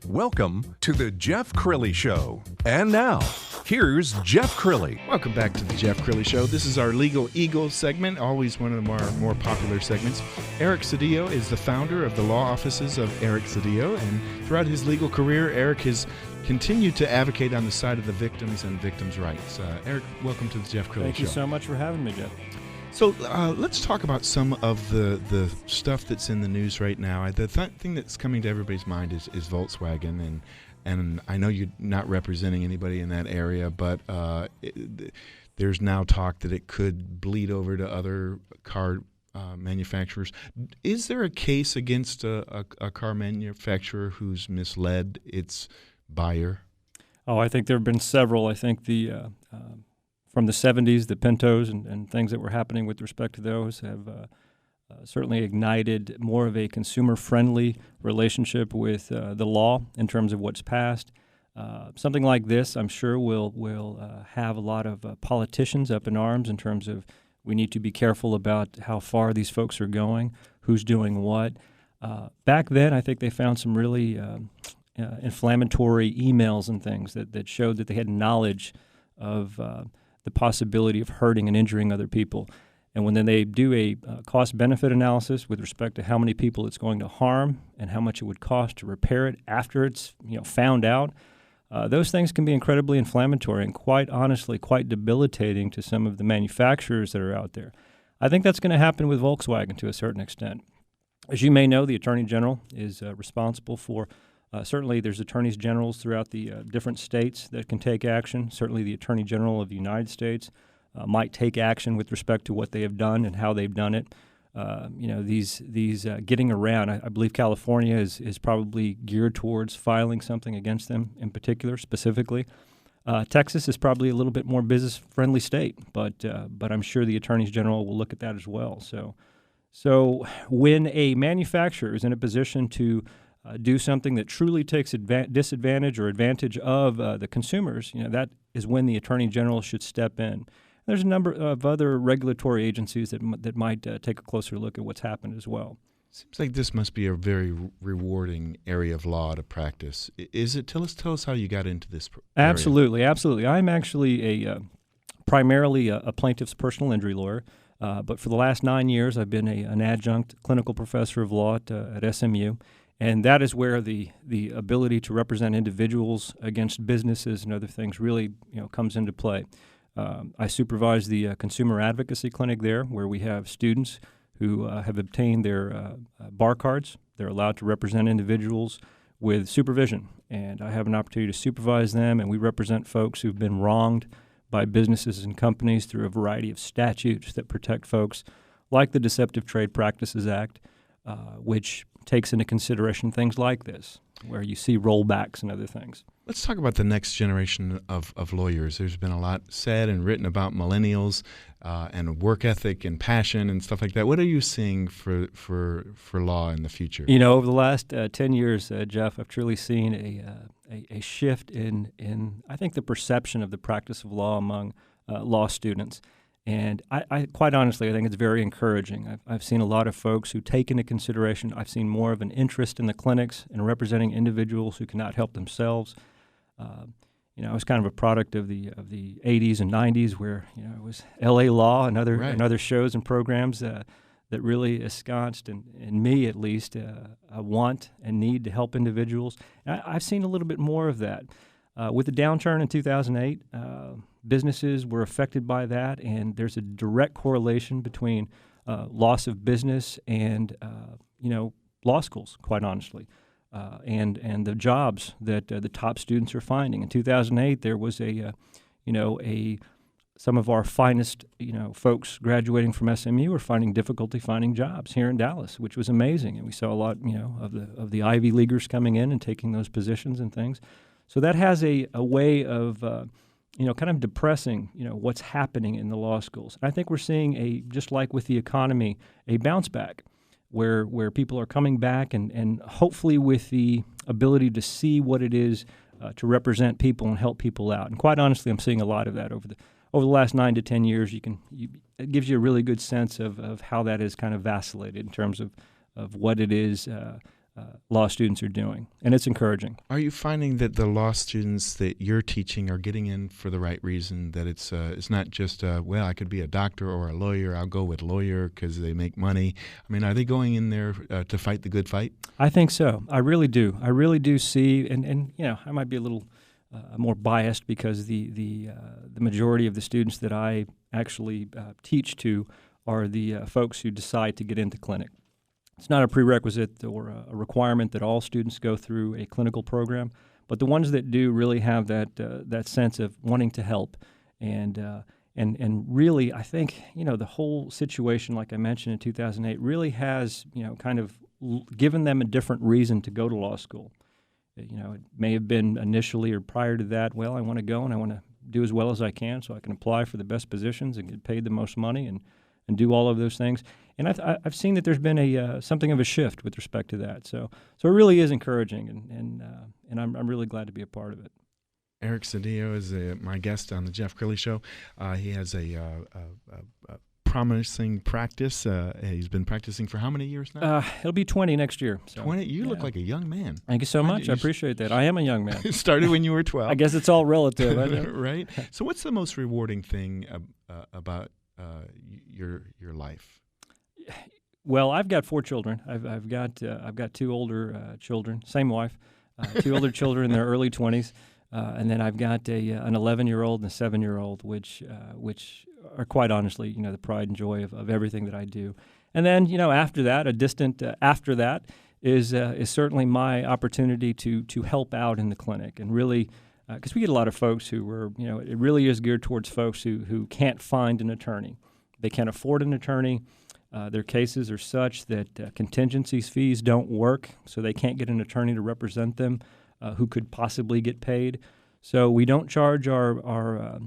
Welcome to the Jeff Crilley Show. And now, here's Jeff Crilley. Welcome back to the Jeff Crilley Show. This is our Legal Eagle segment, always one of our more popular segments. Eric Cedillo is the founder of the law offices of Eric Cedillo, and throughout his legal career, Eric has continued to advocate on the side of the victims and victims' rights. Eric, welcome to the Jeff Crilley Show. Thank you so much for having me, Jeff. So let's talk about some of the stuff that's in the news right now. The thing that's coming to everybody's mind is Volkswagen, and I know you're not representing anybody in that area, but there's now talk that it could bleed over to other car manufacturers. Is there a case against a car manufacturer who's misled its buyer? Oh, I think there have been several. I think from the 70s, the Pintos and things that were happening with respect to those have certainly ignited more of a consumer-friendly relationship with the law in terms of what's passed. Something like this, I'm sure, will have a lot of politicians up in arms in terms of we need to be careful about how far these folks are going, who's doing what. Back then, I think they found some really inflammatory emails and things that showed that they had knowledge of the possibility of hurting and injuring other people. And when then they do a cost-benefit analysis with respect to how many people it's going to harm and how much it would cost to repair it after it's found out, those things can be incredibly inflammatory and quite honestly quite debilitating to some of the manufacturers that are out there. I think that's going to happen with Volkswagen to a certain extent. As you may know, the Attorney General is responsible for certainly, there's attorneys generals throughout the different states that can take action. Certainly, the Attorney General of the United States might take action with respect to what they have done and how they've done it. These getting around. I believe California is probably geared towards filing something against them in particular, specifically. Texas is probably a little bit more business-friendly state, but I'm sure the attorneys general will look at that as well. So when a manufacturer is in a position to do something that truly takes disadvantage or advantage of the consumers, that is when the Attorney General should step in. There's a number of other regulatory agencies that might take a closer look at what's happened as well. Seems like this must be a very rewarding area of law to practice. Is it? Tell us how you got into this area. Absolutely. I'm actually primarily a plaintiff's personal injury lawyer, but for the last 9 years I've been an adjunct clinical professor of law at SMU. And that is where the ability to represent individuals against businesses and other things really comes into play. I supervise the consumer advocacy clinic there, where we have students who have obtained their bar cards. They're allowed to represent individuals with supervision, and I have an opportunity to supervise them, and we represent folks who've been wronged by businesses and companies through a variety of statutes that protect folks, like the Deceptive Trade Practices Act, which takes into consideration things like this, where you see rollbacks and other things. Let's talk about the next generation of lawyers. There's been a lot said and written about millennials and work ethic and passion and stuff like that. What are you seeing for law in the future? Over the last 10 years, Jeff, I've truly seen a shift in I think the perception of the practice of law among law students. And I quite honestly, I think it's very encouraging. I've seen a lot of folks who take into consideration, I've seen more of an interest in the clinics and representing individuals who cannot help themselves. I was kind of a product of the 80s and 90s where, it was L.A. Law and other shows and programs that really ensconced, in me at least, a want and need to help individuals. And I've seen a little bit more of that. With the downturn in 2008, businesses were affected by that, and there's a direct correlation between loss of business and law schools, quite honestly, and the jobs that the top students are finding. In 2008, there was some of our finest folks graduating from SMU were finding difficulty finding jobs here in Dallas, which was amazing, and we saw a lot of the Ivy Leaguers coming in and taking those positions and things. So that has a way of kind of depressing, what's happening in the law schools. And I think we're seeing just like with the economy, a bounce back where people are coming back and hopefully with the ability to see what it is to represent people and help people out. And quite honestly, I'm seeing a lot of that over the last 9 to 10 years. It gives you a really good sense of how that has kind of vacillated in terms of what it is law students are doing, and it's encouraging. Are you finding that the law students that you're teaching are getting in for the right reason, that it's not just, well, I could be a doctor or a lawyer, I'll go with lawyer because they make money? I mean, are they going in there to fight the good fight? I think so. I really do. I really do see, and I might be a little more biased because the majority of the students that I actually teach to are the folks who decide to get into clinic. It's not a prerequisite or a requirement that all students go through a clinical program, but the ones that do really have that sense of wanting to help, and really, I think the whole situation, like I mentioned in 2008, really has kind of given them a different reason to go to law school. It may have been initially or prior to that, well, I want to go and I want to do as well as I can so I can apply for the best positions and get paid the most money and do all of those things. And I've seen that there's been something of a shift with respect to that. So it really is encouraging, and I'm really glad to be a part of it. Eric Cedillo is my guest on the Jeff Crilley Show. He has a promising practice. He's been practicing for how many years now? He'll be 20 next year. So, 20? You look like a young man. Thank you so much. I appreciate that. I am a young man. It started when you were 12. I guess it's all relative. I know. Right? So what's the most rewarding thing about your life? Well, I've got 4 children. I've got 2 older children, same wife, 2 older children in their early 20s, and then I've got an 11-year-old and a 7-year-old, which are quite honestly, the pride and joy of everything that I do. And then, after that, a distant after that is certainly my opportunity to help out in the clinic and really. Because we get a lot of folks who are, it really is geared towards folks who can't find an attorney. They can't afford an attorney. Their cases are such that contingencies fees don't work, so they can't get an attorney to represent them who could possibly get paid. So we don't charge our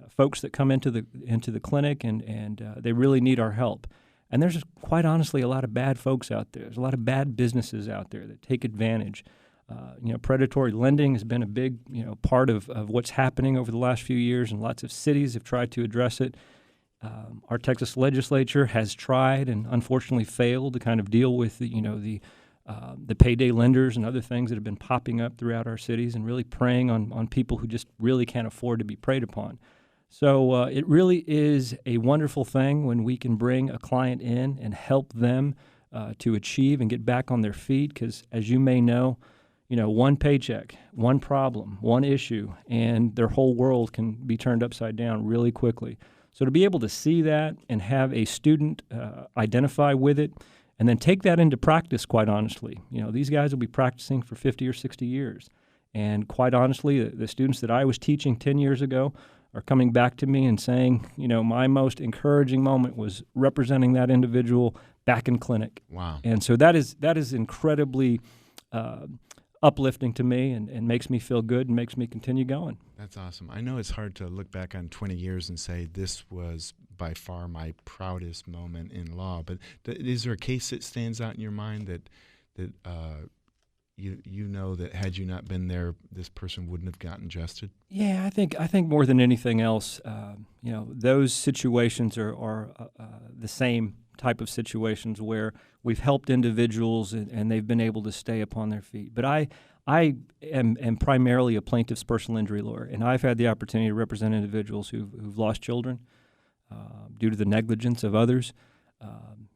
folks that come into the clinic, and they really need our help. And there's quite honestly a lot of bad folks out there. There's a lot of bad businesses out there that take advantage. Predatory lending has been a big, part of what's happening over the last few years, and lots of cities have tried to address it. Our Texas legislature has tried and unfortunately failed to kind of deal with the payday lenders and other things that have been popping up throughout our cities and really preying on people who just really can't afford to be preyed upon. So it really is a wonderful thing when we can bring a client in and help them to achieve and get back on their feet, because as you may know, one paycheck, one problem, one issue, and their whole world can be turned upside down really quickly. So to be able to see that and have a student identify with it and then take that into practice, quite honestly, these guys will be practicing for 50 or 60 years. And quite honestly, the students that I was teaching 10 years ago are coming back to me and saying, my most encouraging moment was representing that individual back in clinic. Wow. And so that is incredibly uplifting to me and makes me feel good and makes me continue going. That's awesome. I know it's hard to look back on 20 years and say this was by far my proudest moment in law, but is there a case that stands out in your mind that you know that had you not been there, this person wouldn't have gotten justice? Yeah, I think more than anything else, those situations are the same type of situations where we've helped individuals and they've been able to stay upon their feet. But I am primarily a plaintiff's personal injury lawyer, and I've had the opportunity to represent individuals who've lost children due to the negligence of others,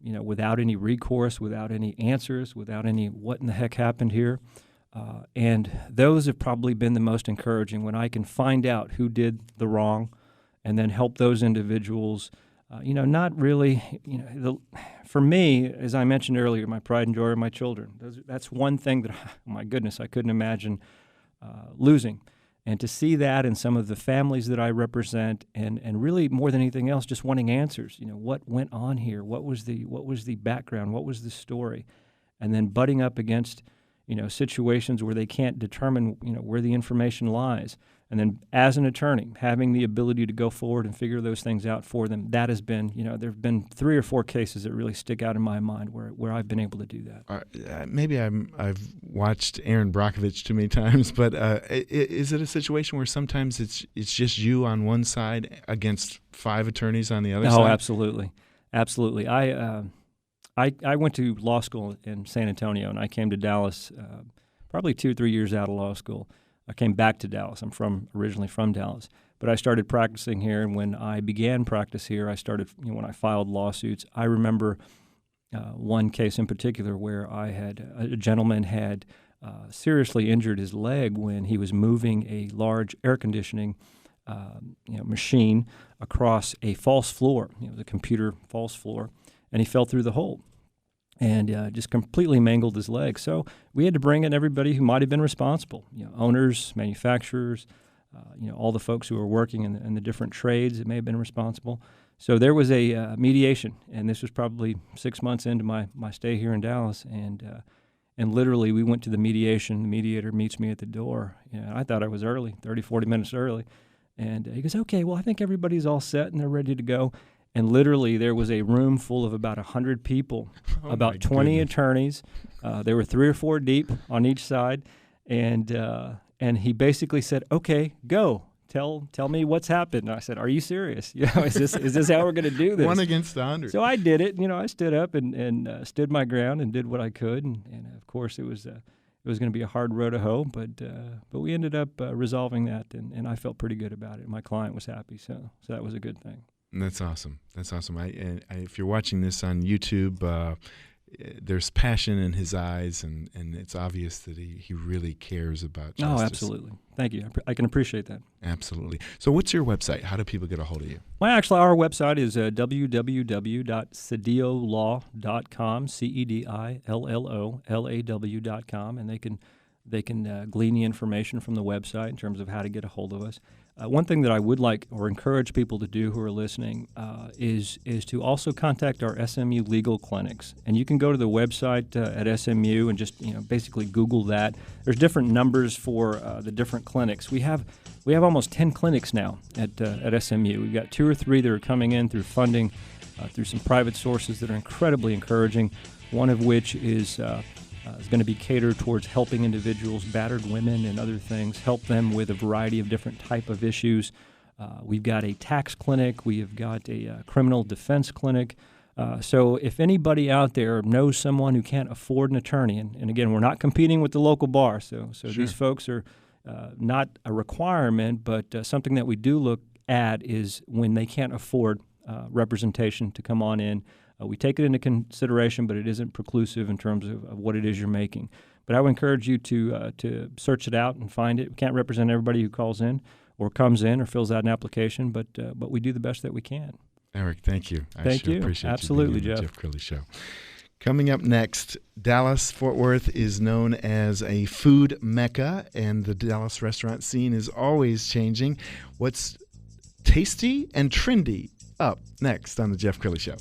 without any recourse, without any answers, without any what in the heck happened here. And those have probably been the most encouraging when I can find out who did the wrong and then help those individuals. Not really, for me, as I mentioned earlier, my pride and joy are my children. That's one thing that, oh my goodness, I couldn't imagine losing. And to see that in some of the families that I represent, and really more than anything else, just wanting answers. What went on here? What was the background? What was the story? And then butting up against, situations where they can't determine, where the information lies. And then as an attorney, having the ability to go forward and figure those things out for them, that has been, there have been 3 or 4 cases that really stick out in my mind where I've been able to do that. Maybe I've watched Aaron Brockovich too many times, but is it a situation where sometimes it's just you on one side against 5 attorneys on the other side? Oh, absolutely. Absolutely. I went to law school in San Antonio, and I came to Dallas probably 2 or 3 years out of law school. I came back to Dallas. I'm originally from Dallas. But I started practicing here, and when I began practice here, I started, when I filed lawsuits. I remember one case in particular where a gentleman had seriously injured his leg when he was moving a large air conditioning machine across a false floor. It was a computer false floor, and he fell through the hole and just completely mangled his leg. So we had to bring in everybody who might have been responsible, owners, manufacturers, all the folks who were working in the different trades that may have been responsible. So there was a mediation, and this was probably 6 months into my stay here in Dallas, and literally we went to the mediation. The mediator meets me at the door. I thought I was early, 30, 40 minutes early, and he goes, okay, well, I think everybody's all set and they're ready to go. And literally there was a room full of about 100 people, about 20 attorneys. There were 3 or 4 deep on each side, and he basically said, okay, go. Tell me what's happened. And I said, are you serious? Is this how we're going to do this? 1 against 100. So I did it. I stood up and stood my ground and did what I could. And of course, it was going to be a hard row to hoe, but we ended up resolving that, and I felt pretty good about it. My client was happy, so that was a good thing. That's awesome. That's awesome. If you're watching this on YouTube, there's passion in his eyes, and it's obvious that he really cares about justice. Oh, absolutely. Thank you. I can appreciate that. Absolutely. So what's your website? How do people get a hold of you? Well, actually, our website is www.cedillolaw.com, CEDILLOLAW.com, and they can glean the information from the website in terms of how to get a hold of us. One thing that I would like or encourage people to do who are listening is to also contact our SMU legal clinics. And you can go to the website at SMU and just basically Google that. There's different numbers for the different clinics. We have almost 10 clinics now at SMU. We've got 2 or 3 that are coming in through funding, through some private sources that are incredibly encouraging. One of which is going to be catered towards helping individuals, battered women and other things, help them with a variety of different type of issues. We've got a tax clinic. We have got a criminal defense clinic. So if anybody out there knows someone who can't afford an attorney, and again, we're not competing with the local bar, so sure. These folks are not a requirement, but something that we do look at is when they can't afford representation to come on in. We take it into consideration, but it isn't preclusive in terms of what it is you're making. But I would encourage you to search it out and find it. We can't represent everybody who calls in or comes in or fills out an application, but we do the best that we can. Eric, thank you. Thank you. Appreciate Absolutely, you being on Jeff. The Jeff Crilley Show. Coming up next, Dallas-Fort Worth is known as a food mecca, and the Dallas restaurant scene is always changing. What's tasty and trendy? Up next on The Jeff Crilley Show.